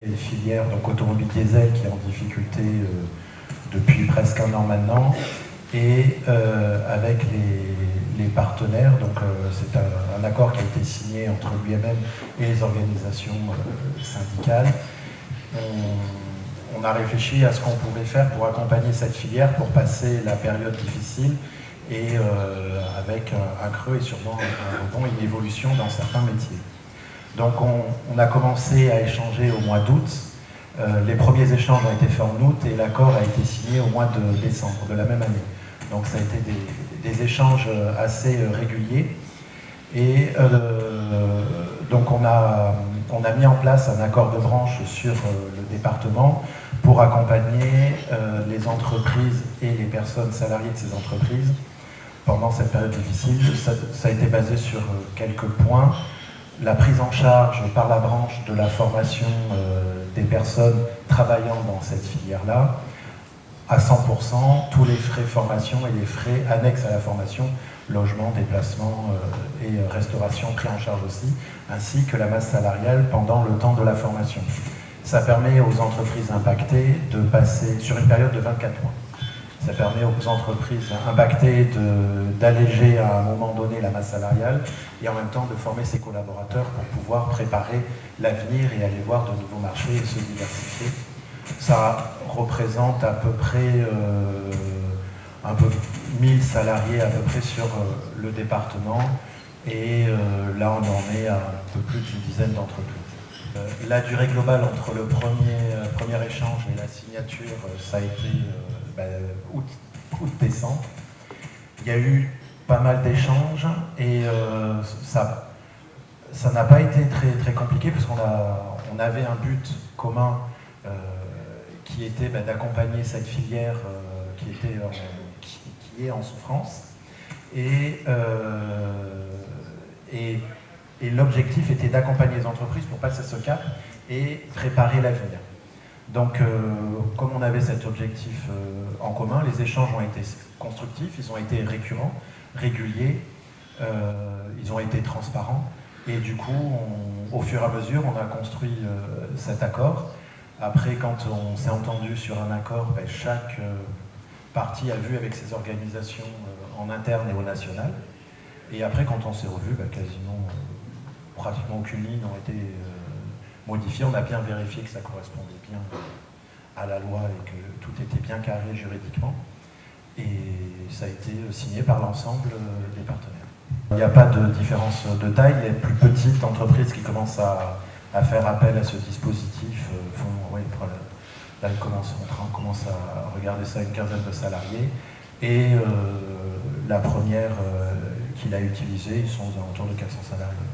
Une filière donc automobile diesel qui est en difficulté depuis presque un an maintenant, et avec les partenaires, donc c'est un accord qui a été signé entre l'UMM et les organisations syndicales. On a réfléchi à ce qu'on pouvait faire pour accompagner cette filière pour passer la période difficile et avec un creux et sûrement un rebond et une évolution dans certains métiers. Donc on a commencé à échanger au mois d'août. Les premiers échanges ont été faits en août et l'accord a été signé au mois de décembre de la même année. Donc ça a été des échanges assez réguliers. Et donc on a mis en place un accord de branche sur le département pour accompagner les entreprises et les personnes salariées de ces entreprises pendant cette période difficile. Ça a été basé sur quelques points. La prise en charge par la branche de la formation des personnes travaillant dans cette filière-là, à 100%, tous les frais formation et les frais annexes à la formation, logement, déplacement et restauration pris en charge aussi, ainsi que la masse salariale pendant le temps de la formation. Ça permet aux entreprises impactées de passer sur une période de 24 mois. Ça permet aux entreprises impactées d'alléger à un moment donné la masse salariale et en même temps de former ses collaborateurs pour pouvoir préparer l'avenir et aller voir de nouveaux marchés et se diversifier. Ça représente à peu près un peu 1000 salariés à peu près sur le département et là on en est à un peu plus d'une dizaine d'entreprises. La durée globale entre le premier échange et la signature, ça a été août-décembre. Il y a eu pas mal d'échanges et ça n'a pas été très compliqué parce qu'on avait un but commun qui était d'accompagner cette filière qui est en souffrance. Et l'objectif était d'accompagner les entreprises pour passer ce cap et préparer l'avenir. Donc, comme on avait cet objectif en commun, les échanges ont été constructifs, ils ont été récurrents, réguliers, ils ont été transparents. Et du coup, au fur et à mesure, on a construit cet accord. Après, quand on s'est entendu sur un accord, chaque partie a vu avec ses organisations en interne et au national. Et après, quand on s'est revu, quasiment, pratiquement aucune ligne n'a été modifiée. On a bien vérifié que ça correspondait bien à la loi et que tout était bien carré juridiquement. Et ça a été signé par l'ensemble des partenaires. Il n'y a pas de différence de taille. Les plus petites entreprises qui commencent à faire appel à ce dispositif là, on commence à regarder ça, une quinzaine de salariés. Et la première qu'il a utilisée, ils sont aux alentours de 400 salariés.